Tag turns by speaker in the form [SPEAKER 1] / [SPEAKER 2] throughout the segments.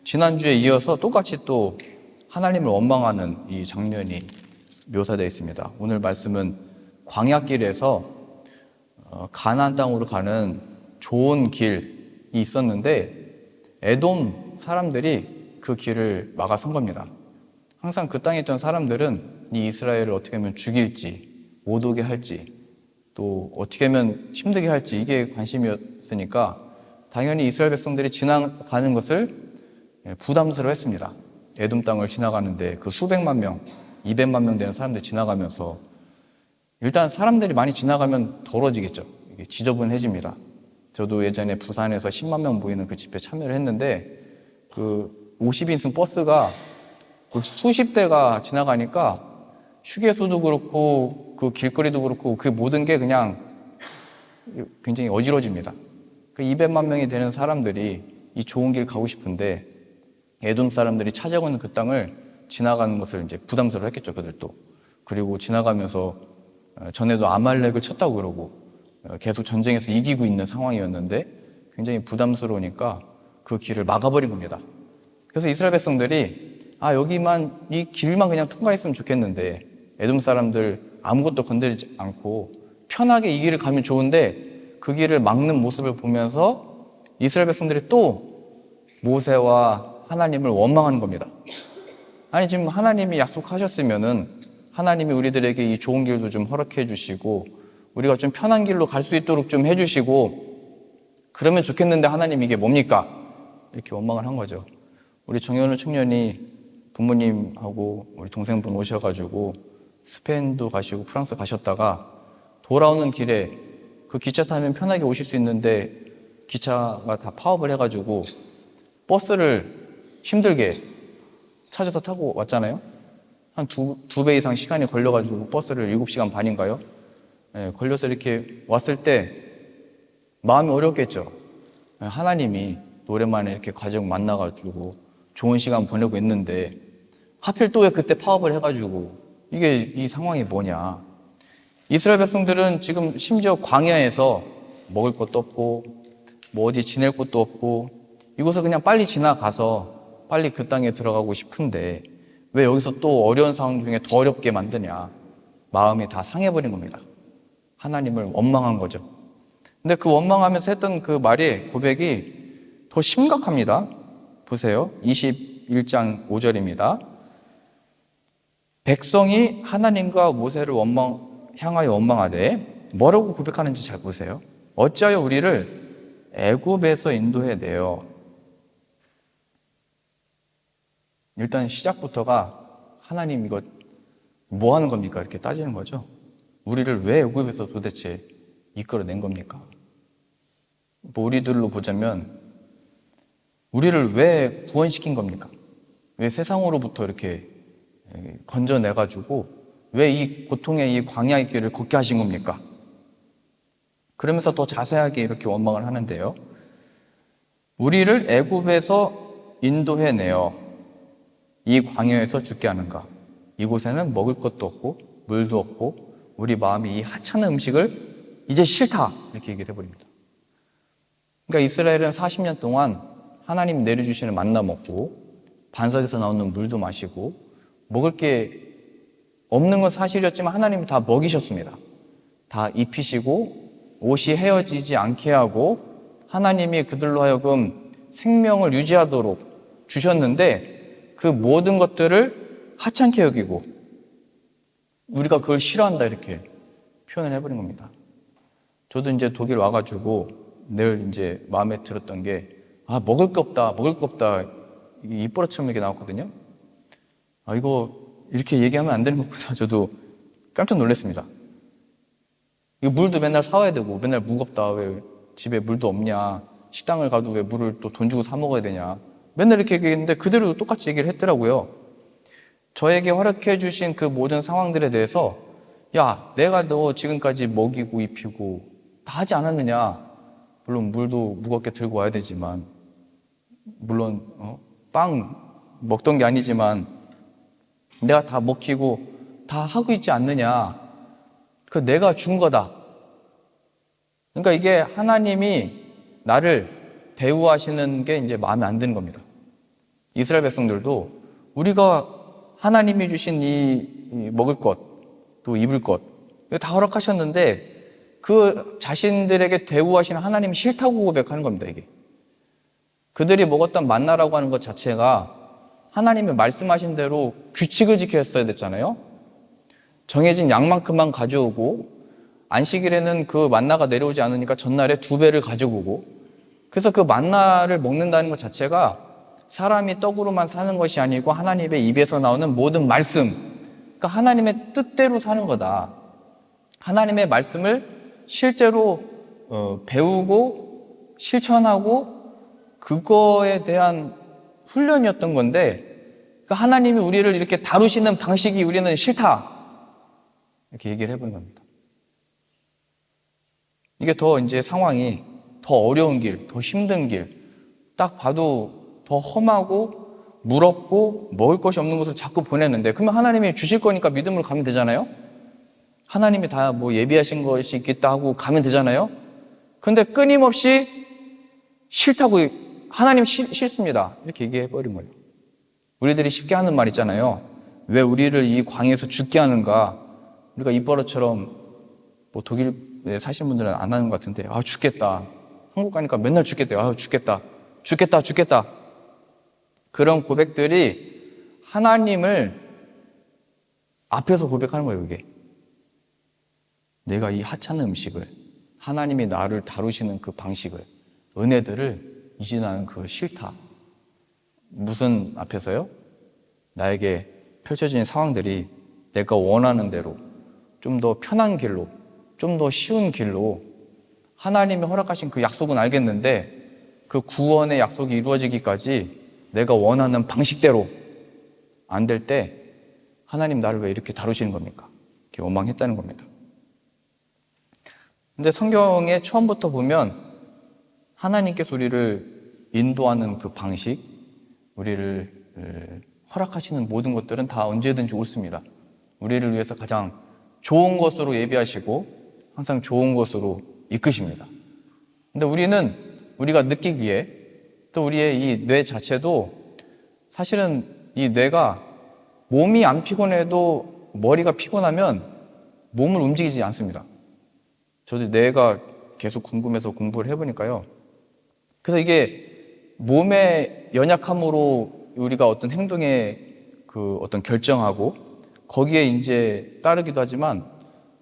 [SPEAKER 1] 지난주에 이어서 똑같이 또 하나님을 원망하는 이 장면이 묘사되어 있습니다. 오늘 말씀은 광야길에서 가나안 땅으로 가는 좋은 길이 있었는데 에돔 사람들이 그 길을 막아선 겁니다. 항상 그 땅에 있던 사람들은 이 이스라엘을 어떻게 하면 죽일지, 못 오게 할지, 또 어떻게 하면 힘들게 할지 이게 관심이었으니까 당연히 이스라엘 백성들이 지나가는 것을 부담스러워했습니다. 에돔 땅을 지나가는데 그 수백만 명, 200만 명 되는 사람들이 지나가면서 일단 사람들이 많이 지나가면 더러워지겠죠. 이게 지저분해집니다. 저도 예전에 부산에서 10만 명 모이는 그 집회에 참여를 했는데 그 50인승 버스가 그 수십 대가 지나가니까 휴게소도 그렇고 그 길거리도 그렇고 그 모든 게 그냥 굉장히 어지러집니다. 그 200만 명이 되는 사람들이 이 좋은 길 가고 싶은데 에돔 사람들이 차지하고 있는 그 땅을 지나가는 것을 이제 부담스러워 했겠죠, 그들도. 그리고 지나가면서 전에도 아말렉을 쳤다고 그러고 계속 전쟁에서 이기고 있는 상황이었는데 굉장히 부담스러우니까 그 길을 막아버린 겁니다. 그래서 이스라엘 백성들이 여기만 이 길만 그냥 통과했으면 좋겠는데 에돔 사람들 아무것도 건드리지 않고 편하게 이 길을 가면 좋은데 그 길을 막는 모습을 보면서 이스라엘 백성들이 또 모세와 하나님을 원망하는 겁니다. 아니 지금 하나님이 약속하셨으면은 하나님이 우리들에게 이 좋은 길도 좀 허락해 주시고 우리가 좀 편한 길로 갈 수 있도록 좀 해주시고 그러면 좋겠는데 하나님 이게 뭡니까? 이렇게 원망을 한 거죠. 우리 정현우 청년이 부모님하고 우리 동생분 오셔가지고 스페인도 가시고 프랑스 가셨다가 돌아오는 길에 그 기차 타면 편하게 오실 수 있는데 기차가 다 파업을 해가지고 버스를 힘들게 찾아서 타고 왔잖아요. 한 두 배 이상 시간이 걸려가지고 버스를 7시간 반인가요? 걸려서 이렇게 왔을 때 마음이 어렵겠죠. 하나님이 오랜만에 이렇게 가족 만나가지고 좋은 시간 보내고 있는데 하필 또 왜 그때 파업을 해가지고 이게 이 상황이 뭐냐. 이스라엘 백성들은 지금 심지어 광야에서 먹을 것도 없고 뭐 어디 지낼 곳도 없고 이곳을 그냥 빨리 지나가서 빨리 그 땅에 들어가고 싶은데 왜 여기서 또 어려운 상황 중에 더 어렵게 만드냐. 마음이 다 상해버린 겁니다. 하나님을 원망한 거죠. 근데 그 원망하면서 했던 그 말이 고백이 더 심각합니다. 보세요. 21장 5절입니다. 백성이 하나님과 모세를 향하여 원망하되 뭐라고 고백하는지 잘 보세요. 어찌하여 우리를 애굽에서 인도해 내어. 일단 시작부터가 하나님 이거 뭐 하는 겁니까? 이렇게 따지는 거죠. 우리를 왜 애굽에서 도대체 이끌어낸 겁니까? 뭐 우리들로 보자면 우리를 왜 구원시킨 겁니까? 왜 세상으로부터 이렇게 건져내가지고 왜 이 고통의 이 광야의 길을 걷게 하신 겁니까? 그러면서 더 자세하게 이렇게 원망을 하는데요. 우리를 애굽에서 인도해내어 이 광야에서 죽게 하는가? 이곳에는 먹을 것도 없고 물도 없고 우리 마음이 이 하찮은 음식을 이제 싫다 이렇게 얘기를 해버립니다. 그러니까 이스라엘은 40년 동안 하나님 내려주시는 만나 먹고 반석에서 나오는 물도 마시고 먹을 게 없는 건 사실이었지만 하나님이 다 먹이셨습니다. 다 입히시고 옷이 헤어지지 않게 하고 하나님이 그들로 하여금 생명을 유지하도록 주셨는데 그 모든 것들을 하찮게 여기고 우리가 그걸 싫어한다 이렇게 표현을 해버린 겁니다. 저도 이제 독일 와가지고 늘 이제 마음에 들었던 게 먹을 게 없다, 먹을 게 없다 이게 입버릇처럼 이렇게 나왔거든요. 이거 이렇게 얘기하면 안 되는 것보다 저도 깜짝 놀랐습니다. 이거 물도 맨날 사와야 되고 맨날 무겁다 왜 집에 물도 없냐 식당을 가도 왜 물을 또 돈 주고 사 먹어야 되냐 맨날 이렇게 얘기했는데 그대로 똑같이 얘기를 했더라고요. 저에게 허락해 주신 그 모든 상황들에 대해서 야 내가 너 지금까지 먹이고 입히고 다 하지 않았느냐. 물론 물도 무겁게 들고 와야 되지만 물론 빵 먹던 게 아니지만 내가 다 먹히고 다 하고 있지 않느냐. 그 내가 준 거다. 그러니까 이게 하나님이 나를 대우하시는 게 이제 마음에 안 드는 겁니다. 이스라엘 백성들도 우리가 하나님이 주신 이 먹을 것, 또 입을 것, 이거 다 허락하셨는데 그 자신들에게 대우하시는 하나님이 싫다고 고백하는 겁니다, 이게. 그들이 먹었던 만나라고 하는 것 자체가 하나님이 말씀하신 대로 규칙을 지켜야 됐잖아요. 정해진 양만큼만 가져오고 안식일에는 그 만나가 내려오지 않으니까 전날에 2배를 가져오고, 그래서 그 만나를 먹는다는 것 자체가 사람이 떡으로만 사는 것이 아니고 하나님의 입에서 나오는 모든 말씀, 그러니까 하나님의 뜻대로 사는 거다. 하나님의 말씀을 실제로 배우고 실천하고 그거에 대한 훈련이었던 건데, 그러니까 하나님이 우리를 이렇게 다루시는 방식이 우리는 싫다, 이렇게 얘기를 해보는 겁니다. 이게 더 이제 상황이 더 어려운 길, 더 힘든 길, 딱 봐도 더 험하고 무겁고 먹을 것이 없는 곳을 자꾸 보내는데, 그러면 하나님이 주실 거니까 믿음으로 가면 되잖아요. 하나님이 다 뭐 예비하신 것이 있겠다 하고 가면 되잖아요. 근데 끊임없이 싫다고, 하나님 싫습니다, 이렇게 얘기해버린 거예요. 우리들이 쉽게 하는 말 있잖아요. 왜 우리를 이 광야에서 죽게 하는가? 우리가 입버릇처럼, 뭐 독일에 사시는 분들은 안 하는 것 같은데, 아, 죽겠다. 한국 가니까 맨날 죽겠대요. 아, 죽겠다. 죽겠다. 죽겠다. 그런 고백들이 하나님을 앞에서 고백하는 거예요, 이게. 내가 이 하찮은 음식을, 하나님이 나를 다루시는 그 방식을, 은혜들을 이제 나는 그걸 싫다. 무슨 앞에서요? 나에게 펼쳐진 상황들이 내가 원하는 대로 좀 더 편한 길로, 좀 더 쉬운 길로, 하나님이 허락하신 그 약속은 알겠는데 그 구원의 약속이 이루어지기까지 내가 원하는 방식대로 안 될 때 하나님 나를 왜 이렇게 다루시는 겁니까? 이렇게 원망했다는 겁니다. 근데 성경에 처음부터 보면 하나님께서 우리를 인도하는 그 방식, 우리를 허락하시는 모든 것들은 다 언제든지 옳습니다. 우리를 위해서 가장 좋은 것으로 예비하시고 항상 좋은 것으로 이끄십니다. 근데 우리가 느끼기에, 또 우리의 이 뇌 자체도 사실은 이 뇌가 몸이 안 피곤해도 머리가 피곤하면 몸을 움직이지 않습니다. 저도 뇌가 계속 궁금해서 공부를 해보니까요. 그래서 이게 몸의 연약함으로 우리가 어떤 행동에 그 어떤 결정하고 거기에 이제 따르기도 하지만,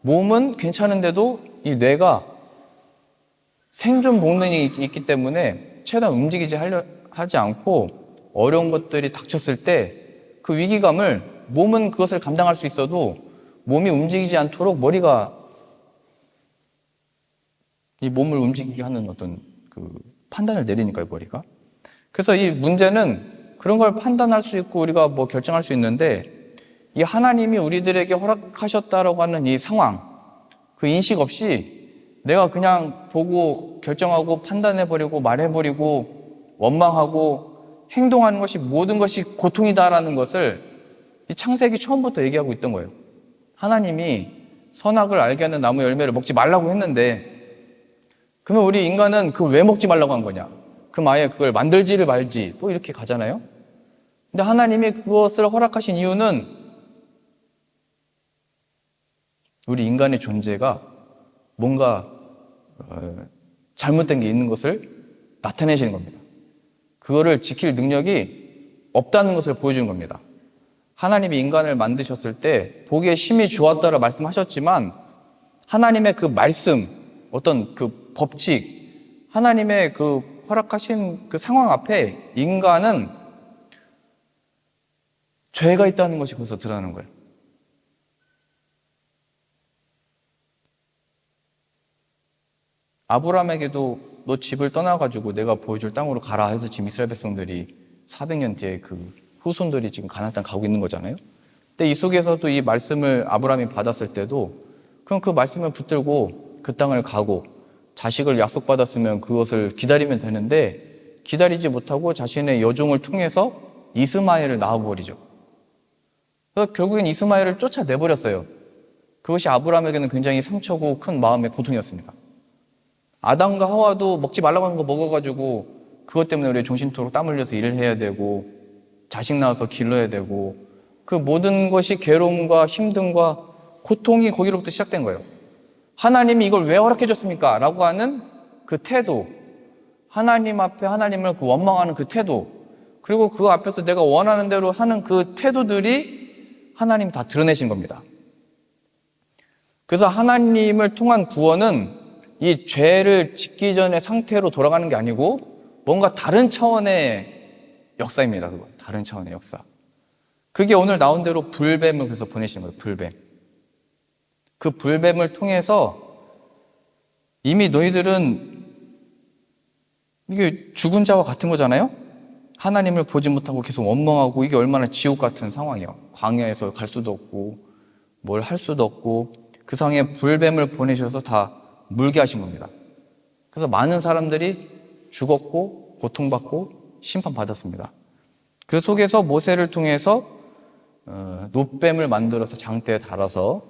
[SPEAKER 1] 몸은 괜찮은데도 이 뇌가 생존 본능이 있기 때문에 최대한 하지 않고 어려운 것들이 닥쳤을 때 그 위기감을, 몸은 그것을 감당할 수 있어도 몸이 움직이지 않도록 머리가 이 몸을 움직이게 하는 어떤 그 판단을 내리니까요, 머리가. 그래서 이 문제는 그런 걸 판단할 수 있고 우리가 뭐 결정할 수 있는데, 이 하나님이 우리들에게 허락하셨다라고 하는 이 상황, 그 인식 없이 내가 그냥 보고 결정하고 판단해버리고 말해버리고 원망하고 행동하는 것이, 모든 것이 고통이다라는 것을 이 창세기 처음부터 얘기하고 있던 거예요. 하나님이 선악을 알게 하는 나무 열매를 먹지 말라고 했는데, 그러면 우리 인간은 그 왜 먹지 말라고 한 거냐? 그럼 아예 그걸 만들지를 말지, 또 이렇게 가잖아요. 근데 하나님이 그것을 허락하신 이유는 우리 인간의 존재가 뭔가 잘못된 게 있는 것을 나타내시는 겁니다. 그거를 지킬 능력이 없다는 것을 보여주는 겁니다. 하나님이 인간을 만드셨을 때 보기에 심히 좋았다라 말씀하셨지만, 하나님의 그 말씀, 어떤 그 법칙, 하나님의 그 허락하신 그 상황 앞에 인간은 죄가 있다는 것이 거기서 드러나는 거예요. 아브라함에게도 너 집을 떠나가지고 내가 보여줄 땅으로 가라 해서 지금 이스라엘 백성들이 400년 뒤에 그 후손들이 지금 가나안 땅 가고 있는 거잖아요. 근데 이 속에서도 이 말씀을 아브라함이 받았을 때도 그럼 그 말씀을 붙들고 그 땅을 가고, 자식을 약속받았으면 그것을 기다리면 되는데 기다리지 못하고 자신의 여종을 통해서 이스마엘을 낳아버리죠. 그래서 결국엔 이스마엘을 쫓아내버렸어요. 그것이 아브라함에게는 굉장히 상처고 큰 마음의 고통이었습니다. 아담과 하와도 먹지 말라고 하는 거 먹어가지고 그것 때문에 우리 종신토록 땀 흘려서 일을 해야 되고, 자식 낳아서 길러야 되고 그 모든 것이 괴로움과 힘듦과 고통이 거기로부터 시작된 거예요. 하나님이 이걸 왜 허락해 줬습니까? 라고 하는 그 태도, 하나님 앞에 하나님을 그 원망하는 그 태도, 그리고 그 앞에서 내가 원하는 대로 하는 그 태도들이 하나님 다 드러내신 겁니다. 그래서 하나님을 통한 구원은 이 죄를 짓기 전의 상태로 돌아가는 게 아니고 뭔가 다른 차원의 역사입니다. 그건 다른 차원의 역사. 그게 오늘 나온 대로 불뱀을 그래서 보내시는 거예요. 불뱀. 그 불뱀을 통해서 이미 너희들은 이게 죽은 자와 같은 거잖아요? 하나님을 보지 못하고 계속 원망하고 이게 얼마나 지옥 같은 상황이에요. 광야에서 갈 수도 없고 뭘 할 수도 없고 그 상황에 불뱀을 보내셔서 다 물게 하신 겁니다. 그래서 많은 사람들이 죽었고 고통받고 심판받았습니다. 그 속에서 모세를 통해서 놋뱀을 만들어서 장대에 달아서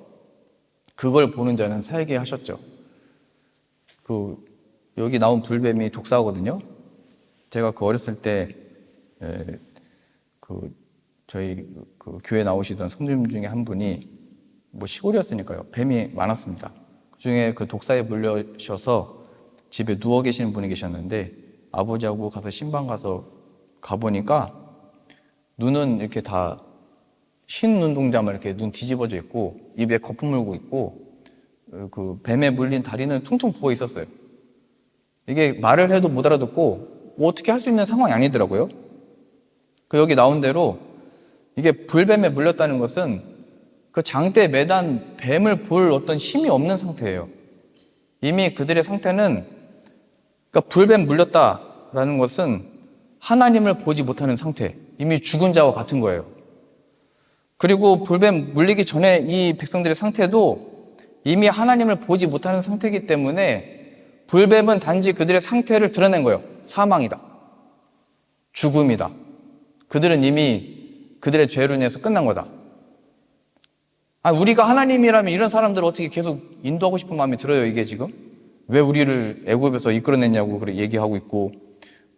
[SPEAKER 1] 그걸 보는 자는 살게 하셨죠. 여기 나온 불뱀이 독사거든요. 제가 어렸을 때 저희 교회 나오시던 성도님 중에 한 분이 시골이었으니까요. 뱀이 많았습니다. 그 중에 그 독사에 물려셔서 집에 누워 계시는 분이 계셨는데 아버지하고 가서 신방 가보니까 눈은 이렇게 다 흰 눈동자만 이렇게 눈 뒤집어져 있고 입에 거품 물고 있고 그 뱀에 물린 다리는 퉁퉁 부어 있었어요. 이게 말을 해도 못 알아듣고 어떻게 할 수 있는 상황이 아니더라고요. 여기 나온 대로 이게 불뱀에 물렸다는 것은 그 장대에 매단 뱀을 볼 어떤 힘이 없는 상태예요. 이미 그들의 상태는 그러니까 불뱀 물렸다라는 것은 하나님을 보지 못하는 상태, 이미 죽은 자와 같은 거예요. 그리고 불뱀 물리기 전에 이 백성들의 상태도 이미 하나님을 보지 못하는 상태이기 때문에 불뱀은 단지 그들의 상태를 드러낸 거예요. 사망이다. 죽음이다. 그들은 이미 그들의 죄로 인해서 끝난 거다. 우리가 하나님이라면 이런 사람들을 어떻게 계속 인도하고 싶은 마음이 들어요, 이게 지금? 왜 우리를 애굽에서 이끌어냈냐고 얘기하고 있고,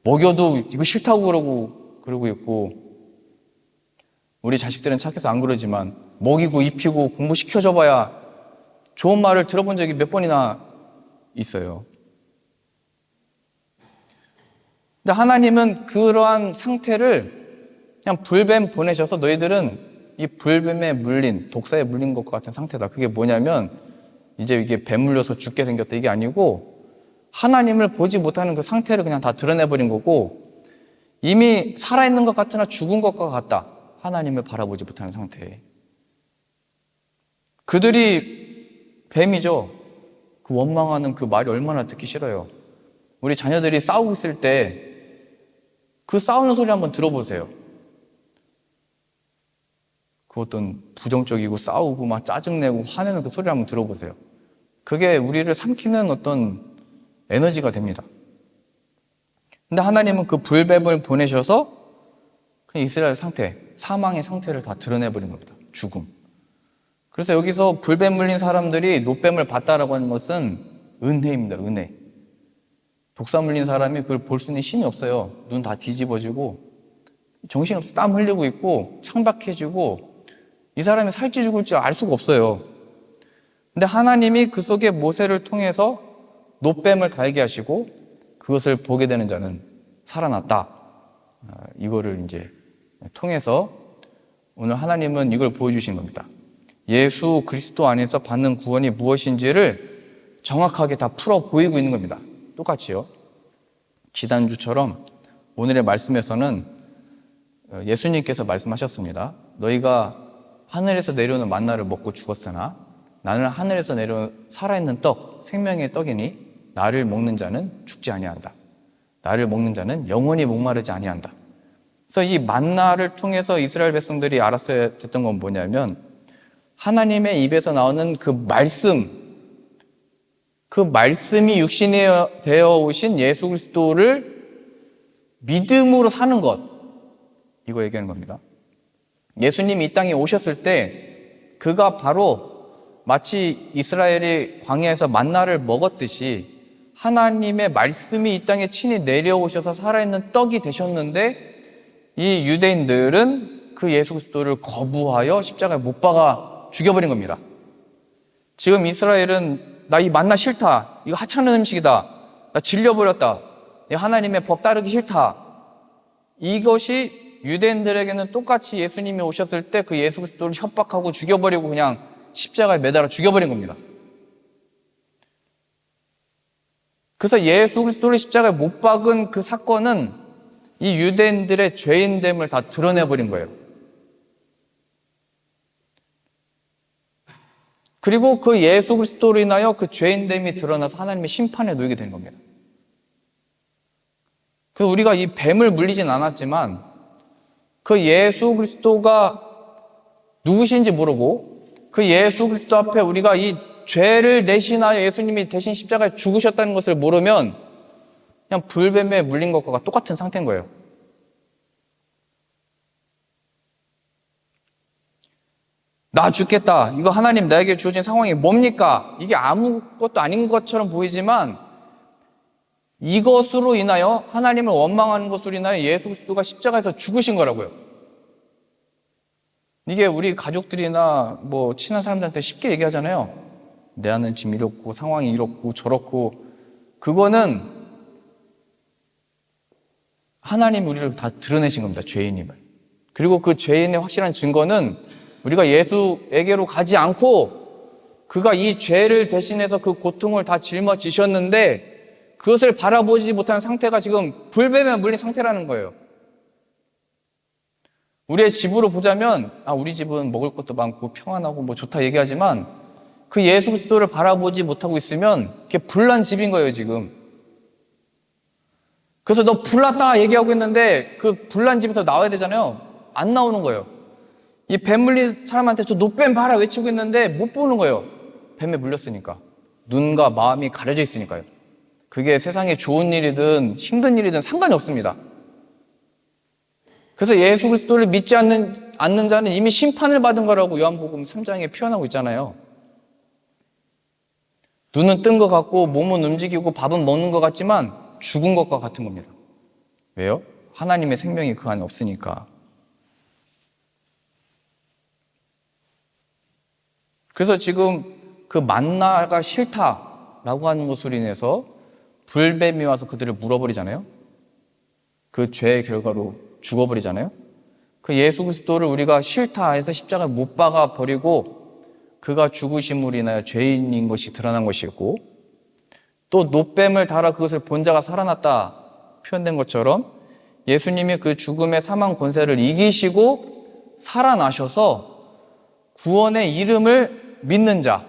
[SPEAKER 1] 먹여도 이거 싫다고 그러고 있고, 우리 자식들은 착해서 안 그러지만, 먹이고 입히고 공부시켜줘봐야 좋은 말을 들어본 적이 몇 번이나 있어요. 근데 하나님은 그러한 상태를 그냥 불뱀 보내셔서 너희들은 이 불뱀에 물린, 독사에 물린 것과 같은 상태다. 그게 뭐냐면 이제 이게 뱀 물려서 죽게 생겼다 이게 아니고 하나님을 보지 못하는 그 상태를 그냥 다 드러내버린 거고 이미 살아있는 것 같으나 죽은 것과 같다. 하나님을 바라보지 못하는 상태. 그들이 뱀이죠. 그 원망하는 그 말이 얼마나 듣기 싫어요. 우리 자녀들이 싸우고 있을 때 그 싸우는 소리 한번 들어보세요. 그 어떤 부정적이고 싸우고 막 짜증내고 화내는 그 소리를 한번 들어보세요. 그게 우리를 삼키는 어떤 에너지가 됩니다. 근데 하나님은 그 불뱀을 보내셔서 그냥 이스라엘 상태, 사망의 상태를 다 드러내버린 겁니다. 죽음. 그래서 여기서 불뱀 물린 사람들이 놋뱀을 봤다라고 하는 것은 은혜입니다. 은혜. 독사 물린 사람이 그걸 볼 수 있는 힘이 없어요. 눈 다 뒤집어지고 정신없어 땀 흘리고 있고 창박해지고 이 사람이 살지 죽을지 알 수가 없어요. 근데 하나님이 그 속에 모세를 통해서 놋뱀을 달게 하시고 그것을 보게 되는 자는 살아났다. 이거를 이제 통해서 오늘 하나님은 이걸 보여주신 겁니다. 예수 그리스도 안에서 받는 구원이 무엇인지를 정확하게 다 풀어 보이고 있는 겁니다. 똑같이요. 지난주처럼 오늘의 말씀에서는 예수님께서 말씀하셨습니다. 너희가 하늘에서 내려오는 만나를 먹고 죽었으나 나는 하늘에서 내려온 살아있는 떡, 생명의 떡이니 나를 먹는 자는 죽지 아니한다. 나를 먹는 자는 영원히 목마르지 아니한다. 그래서 이 만나를 통해서 이스라엘 백성들이 알았어야 됐던 건 뭐냐면 하나님의 입에서 나오는 그 말씀이 육신이 되어 오신 예수 그리스도를 믿음으로 사는 것, 이거 얘기하는 겁니다. 예수님이 이 땅에 오셨을 때 그가 바로 마치 이스라엘이 광야에서 만나를 먹었듯이 하나님의 말씀이 이 땅에 친히 내려오셔서 살아있는 떡이 되셨는데 이 유대인들은 그 예수 그리스도를 거부하여 십자가에 못 박아 죽여버린 겁니다. 지금 이스라엘은 나 이 만나 싫다. 이거 하찮은 음식이다. 나 질려버렸다. 하나님의 법 따르기 싫다. 이것이 유대인들에게는 똑같이 예수님이 오셨을 때 그 예수 그리스도를 협박하고 죽여버리고 그냥 십자가에 매달아 죽여버린 겁니다. 그래서 예수 그리스도를 십자가에 못 박은 그 사건은 이 유대인들의 죄인됨을 다 드러내버린 거예요. 그리고 그 예수 그리스도로 인하여 그 죄인됨이 드러나서 하나님의 심판에 놓이게 된 겁니다. 그래서 우리가 이 뱀을 물리진 않았지만 그 예수 그리스도가 누구신지 모르고 그 예수 그리스도 앞에 우리가 이 죄를 대신하여 예수님이 대신 십자가에 죽으셨다는 것을 모르면 그냥 불뱀에 물린 것과 똑같은 상태인 거예요. 나 죽겠다. 이거 하나님 나에게 주어진 상황이 뭡니까? 이게 아무것도 아닌 것처럼 보이지만 이것으로 인하여 하나님을 원망하는 것으로 인하여 예수 그리스도가 십자가에서 죽으신 거라고요. 이게 우리 가족들이나 뭐 친한 사람들한테 쉽게 얘기하잖아요. 내 아는 지금 이렇고 상황이 이렇고 저렇고. 그거는 하나님이 우리를 다 드러내신 겁니다. 죄인임을. 그리고 그 죄인의 확실한 증거는 우리가 예수에게로 가지 않고 그가 이 죄를 대신해서 그 고통을 다 짊어지셨는데 그것을 바라보지 못하는 상태가 지금 불뱀에 물린 상태라는 거예요. 우리의 집으로 보자면 우리 집은 먹을 것도 많고 평안하고 뭐 좋다 얘기하지만 그 예수 그리스도를 바라보지 못하고 있으면 그게 불난 집인 거예요, 지금. 그래서 너 불났다 얘기하고 있는데 그 불난 집에서 나와야 되잖아요. 안 나오는 거예요. 이 뱀 물린 사람한테 저 노뱀 봐라 외치고 있는데 못 보는 거예요. 뱀에 물렸으니까. 눈과 마음이 가려져 있으니까요. 그게 세상에 좋은 일이든 힘든 일이든 상관이 없습니다. 그래서 예수 그리스도를 믿지 않는 자는 이미 심판을 받은 거라고 요한복음 3장에 표현하고 있잖아요. 눈은 뜬 것 같고 몸은 움직이고 밥은 먹는 것 같지만 죽은 것과 같은 겁니다. 왜요? 하나님의 생명이 그 안에 없으니까. 그래서 지금 그 만나가 싫다라고 하는 것으로 인해서 불뱀이 와서 그들을 물어버리잖아요. 그 죄의 결과로 죽어버리잖아요. 그 예수 그리스도를 우리가 싫다 해서 십자가에 못 박아 버리고 그가 죽으심으로 인하여 죄인인 것이 드러난 것이고, 또 노뱀을 달아 그것을 본 자가 살아났다 표현된 것처럼 예수님이 그 죽음의 사망 권세를 이기시고 살아나셔서 구원의 이름을 믿는 자,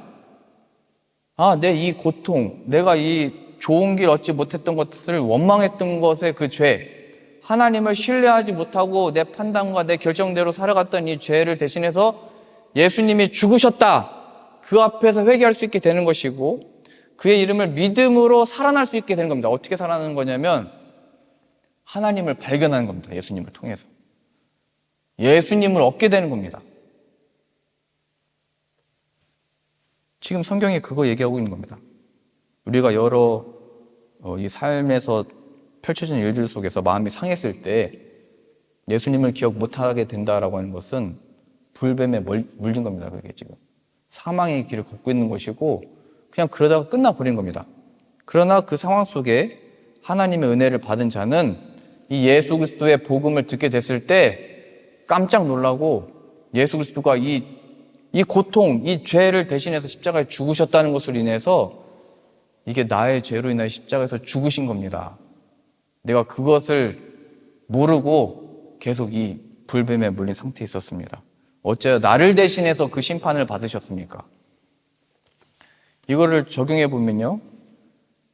[SPEAKER 1] 내 이 고통, 내가 이 좋은 길 얻지 못했던 것을 원망했던 것의 그 죄, 하나님을 신뢰하지 못하고 내 판단과 내 결정대로 살아갔던 이 죄를 대신해서 예수님이 죽으셨다, 그 앞에서 회개할 수 있게 되는 것이고 그의 이름을 믿음으로 살아날 수 있게 되는 겁니다. 어떻게 살아나는 거냐면 하나님을 발견하는 겁니다. 예수님을 통해서 예수님을 얻게 되는 겁니다. 지금 성경이 그거 얘기하고 있는 겁니다. 우리가 여러 이 삶에서 펼쳐진 일들 속에서 마음이 상했을 때 예수님을 기억 못하게 된다라고 하는 것은 불뱀에 물린 겁니다. 그게 지금 사망의 길을 걷고 있는 것이고 그냥 그러다가 끝나버린 겁니다. 그러나 그 상황 속에 하나님의 은혜를 받은 자는 이 예수 그리스도의 복음을 듣게 됐을 때 깜짝 놀라고 예수 그리스도가 이 고통, 이 죄를 대신해서 십자가에 죽으셨다는 것으로 인해서 이게 나의 죄로 인하여 십자가에서 죽으신 겁니다. 내가 그것을 모르고 계속 이 불뱀에 물린 상태에 있었습니다. 어째요? 나를 대신해서 그 심판을 받으셨습니까? 이거를 적용해 보면요,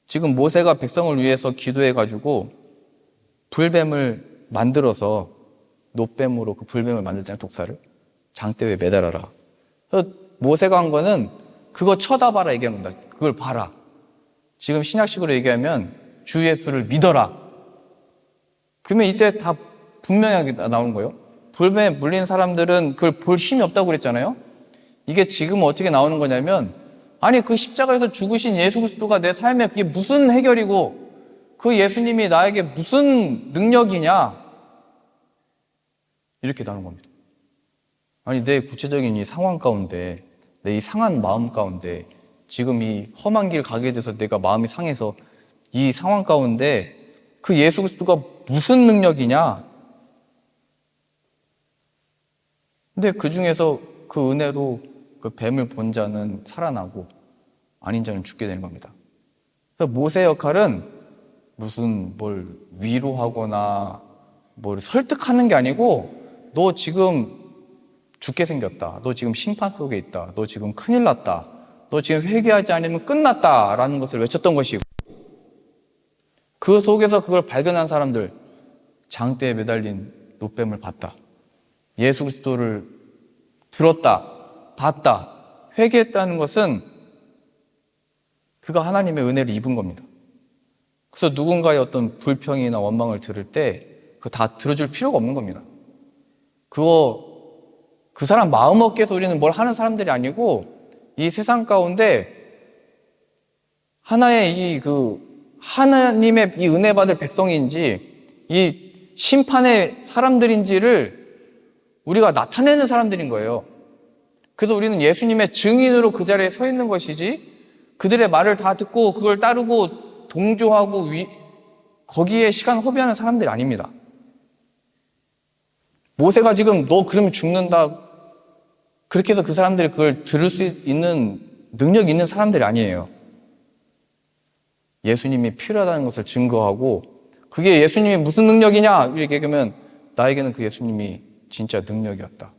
[SPEAKER 1] 지금 모세가 백성을 위해서 기도해가지고 불뱀을 만들어서 노뱀으로 그 불뱀을 만들잖아요. 독사를 장대에 매달아라. 그래서 모세가 한 거는 그거 쳐다봐라 얘기한 겁니다. 그걸 봐라. 지금 신약식으로 얘기하면 주 예수를 믿어라. 그러면 이때 다 분명하게 나오는 거예요. 불뱀에 물린 사람들은 그걸 볼 힘이 없다고 그랬잖아요. 이게 지금 어떻게 나오는 거냐면, 아니 그 십자가에서 죽으신 예수 그리스도가 내 삶에 그게 무슨 해결이고 그 예수님이 나에게 무슨 능력이냐, 이렇게 나눈 겁니다. 아니, 내 구체적인 이 상황 가운데, 내 이 상한 마음 가운데, 지금 이 험한 길 가게 돼서 내가 마음이 상해서 이 상황 가운데 그 예수 그리스도가 무슨 능력이냐? 근데 그 중에서 그 은혜로 그 뱀을 본 자는 살아나고 아닌 자는 죽게 되는 겁니다. 그래서 모세 역할은 무슨 뭘 위로하거나 뭘 설득하는 게 아니고 너 지금 죽게 생겼다. 너 지금 심판 속에 있다. 너 지금 큰일 났다. 너 지금 회개하지 않으면 끝났다. 라는 것을 외쳤던 것이고 그 속에서 그걸 발견한 사람들 장대에 매달린 노뱀을 봤다. 예수 그리스도를 들었다. 봤다. 회개했다는 것은 그가 하나님의 은혜를 입은 겁니다. 그래서 누군가의 어떤 불평이나 원망을 들을 때 그거 다 들어줄 필요가 없는 겁니다. 그 사람 마음 얻기 위해서 우리는 뭘 하는 사람들이 아니고 이 세상 가운데 하나의 하나님의 이 은혜 받을 백성인지 이 심판의 사람들인지를 우리가 나타내는 사람들인 거예요. 그래서 우리는 예수님의 증인으로 그 자리에 서 있는 것이지 그들의 말을 다 듣고 그걸 따르고 동조하고 거기에 시간 허비하는 사람들이 아닙니다. 모세가 지금 너 그러면 죽는다 그렇게 해서 그 사람들이 그걸 들을 수 있는 능력이 있는 사람들이 아니에요. 예수님이 필요하다는 것을 증거하고 그게 예수님이 무슨 능력이냐 이렇게 얘기하면 나에게는 그 예수님이 진짜 능력이었다.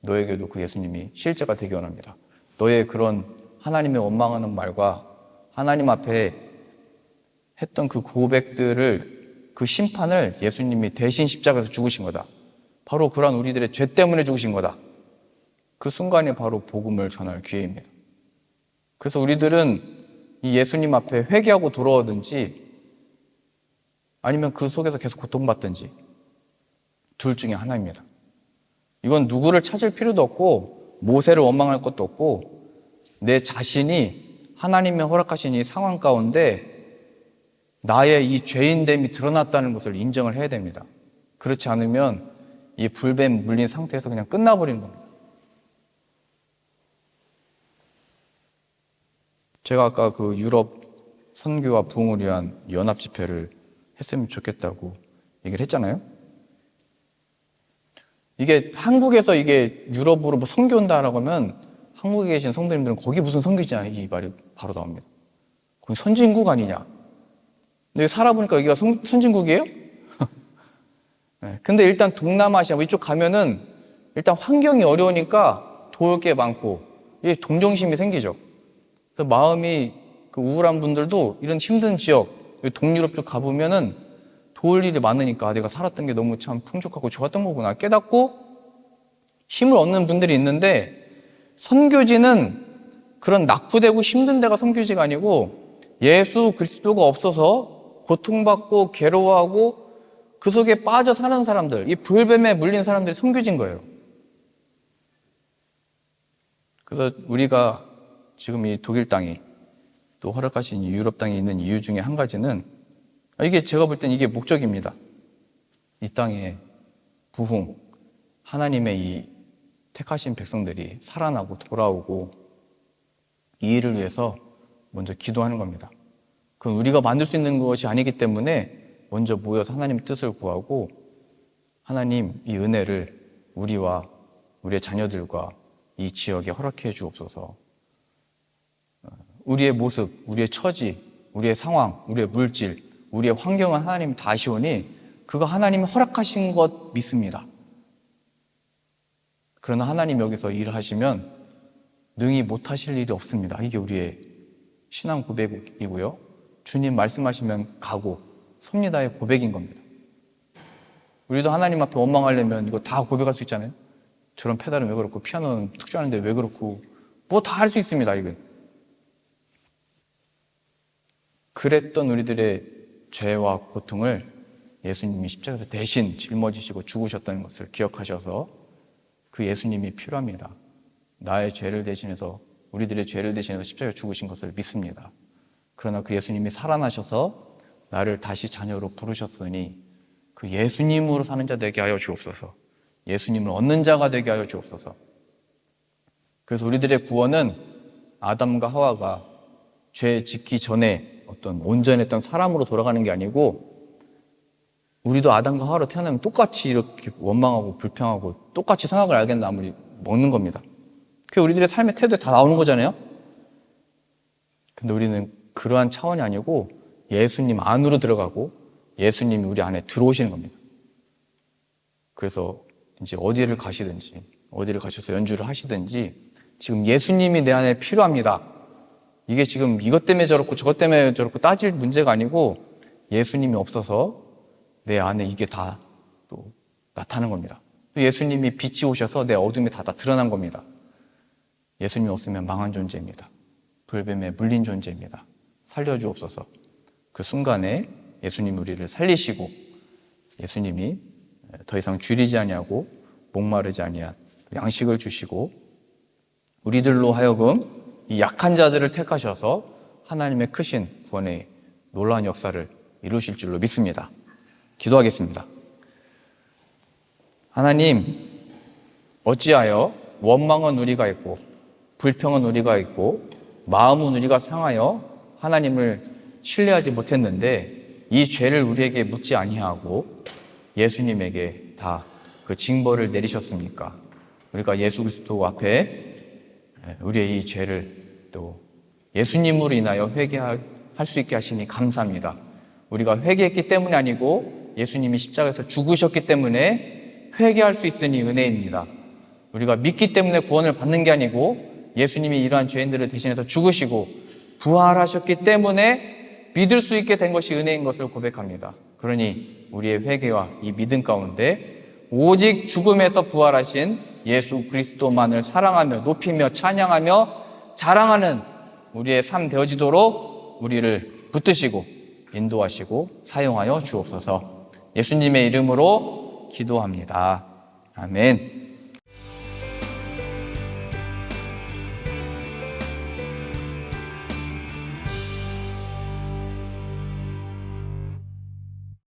[SPEAKER 1] 너에게도 그 예수님이 실제가 되기 원합니다. 너의 그런 하나님의 원망하는 말과 하나님 앞에 했던 그 고백들을 그 심판을 예수님이 대신 십자가에서 죽으신 거다. 바로 그러한 우리들의 죄 때문에 죽으신 거다. 그 순간이 바로 복음을 전할 기회입니다. 그래서 우리들은 이 예수님 앞에 회개하고 돌아오든지 아니면 그 속에서 계속 고통받든지 둘 중에 하나입니다. 이건 누구를 찾을 필요도 없고 모세를 원망할 것도 없고 내 자신이 하나님의 허락하신 이 상황 가운데 나의 이 죄인됨이 드러났다는 것을 인정을 해야 됩니다. 그렇지 않으면 이 불뱀 물린 상태에서 그냥 끝나버리는 겁니다. 제가 아까 그 유럽 선교와 부흥을 위한 연합 집회를 했으면 좋겠다고 얘기를 했잖아요. 이게 한국에서 이게 유럽으로 뭐 선교 온다라고 하면 한국에 계신 성도님들은 거기 무슨 선교지냐 이 말이 바로 나옵니다. 거기 선진국 아니냐. 근데 살아보니까 여기가 선진국이에요? 네. 근데 일단 동남아시아 이쪽 가면은 일단 환경이 어려우니까 도울 게 많고 이게 동정심이 생기죠. 그래서 마음이 그 우울한 분들도 이런 힘든 지역 동유럽 쪽 가보면은 도울 일이 많으니까 내가 살았던 게 너무 참 풍족하고 좋았던 거구나 깨닫고 힘을 얻는 분들이 있는데 선교지는 그런 낙후되고 힘든 데가 선교지가 아니고 예수 그리스도가 없어서 고통받고 괴로워하고 그 속에 빠져 사는 사람들, 이 불뱀에 물린 사람들이 선교지인 거예요. 그래서 우리가 지금 이 독일 땅이 또 허락하신 유럽 땅에 있는 이유 중에 한 가지는 이게 제가 볼 땐 이게 목적입니다. 이 땅에 부흥, 하나님의 이 택하신 백성들이 살아나고 돌아오고 이 일을 위해서 먼저 기도하는 겁니다. 그건 우리가 만들 수 있는 것이 아니기 때문에 먼저 모여서 하나님 뜻을 구하고 하나님 이 은혜를 우리와 우리의 자녀들과 이 지역에 허락해 주옵소서. 우리의 모습, 우리의 처지, 우리의 상황, 우리의 물질, 우리의 환경은 하나님이 다 아시오니 그거 하나님이 허락하신 것 믿습니다. 그러나 하나님 여기서 일을 하시면 능히 못하실 일이 없습니다. 이게 우리의 신앙 고백이고요. 주님 말씀하시면 가고 섭니다의 고백인 겁니다. 우리도 하나님 앞에 원망하려면 이거 다 고백할 수 있잖아요. 저런 페달은 왜 그렇고 피아노는 특殊한데 왜 그렇고 뭐 다 할 수 있습니다. 이거. 그랬던 우리들의 죄와 고통을 예수님이 십자가에서 대신 짊어지시고 죽으셨다는 것을 기억하셔서 그 예수님이 필요합니다. 나의 죄를 대신해서 우리들의 죄를 대신해서 십자가에 죽으신 것을 믿습니다. 그러나 그 예수님이 살아나셔서 나를 다시 자녀로 부르셨으니 그 예수님으로 사는 자 되게 하여 주옵소서. 예수님을 얻는 자가 되게 하여 주옵소서. 그래서 우리들의 구원은 아담과 하와가 죄 짓기 전에 어떤 온전했던 사람으로 돌아가는 게 아니고, 우리도 아담과 하와로 태어나면 똑같이 이렇게 원망하고 불평하고 똑같이 성악을 알겠는 나무를 먹는 겁니다. 그게 우리들의 삶의 태도에 다 나오는 거잖아요. 근데 우리는 그러한 차원이 아니고 예수님 안으로 들어가고 예수님이 우리 안에 들어오시는 겁니다. 그래서 이제 어디를 가시든지, 어디를 가셔서 연주를 하시든지 지금 예수님이 내 안에 필요합니다. 이게 지금 이것 때문에 저렇고 저것 때문에 저렇고 따질 문제가 아니고, 예수님이 없어서 내 안에 이게 다 또 나타나는 겁니다. 또 예수님이 빛이 오셔서 내 어둠이 다 드러난 겁니다. 예수님이 없으면 망한 존재입니다. 불뱀에 물린 존재입니다. 살려주옵소서. 그 순간에 예수님이 우리를 살리시고, 예수님이 더 이상 줄이지 아니하고 목마르지 아니한 양식을 주시고, 우리들로 하여금 이 약한 자들을 택하셔서 하나님의 크신 구원의 놀라운 역사를 이루실 줄로 믿습니다. 기도하겠습니다. 하나님, 어찌하여 원망은 우리가 있고 불평은 우리가 있고 마음은 우리가 상하여 하나님을 신뢰하지 못했는데, 이 죄를 우리에게 묻지 아니하고 예수님에게 다 그 징벌을 내리셨습니까? 우리가 예수 그리스도 앞에 우리의 이 죄를 또 예수님으로 인하여 회개할 수 있게 하시니 감사합니다. 우리가 회개했기 때문이 아니고 예수님이 십자가에서 죽으셨기 때문에 회개할 수 있으니 은혜입니다. 우리가 믿기 때문에 구원을 받는 게 아니고 예수님이 이러한 죄인들을 대신해서 죽으시고 부활하셨기 때문에 믿을 수 있게 된 것이 은혜인 것을 고백합니다. 그러니 우리의 회개와 이 믿음 가운데 오직 죽음에서 부활하신 예수 그리스도만을 사랑하며 높이며 찬양하며 자랑하는 우리의 삶 되어지도록 우리를 붙드시고 인도하시고 사용하여 주옵소서. 예수님의 이름으로 기도합니다. 아멘.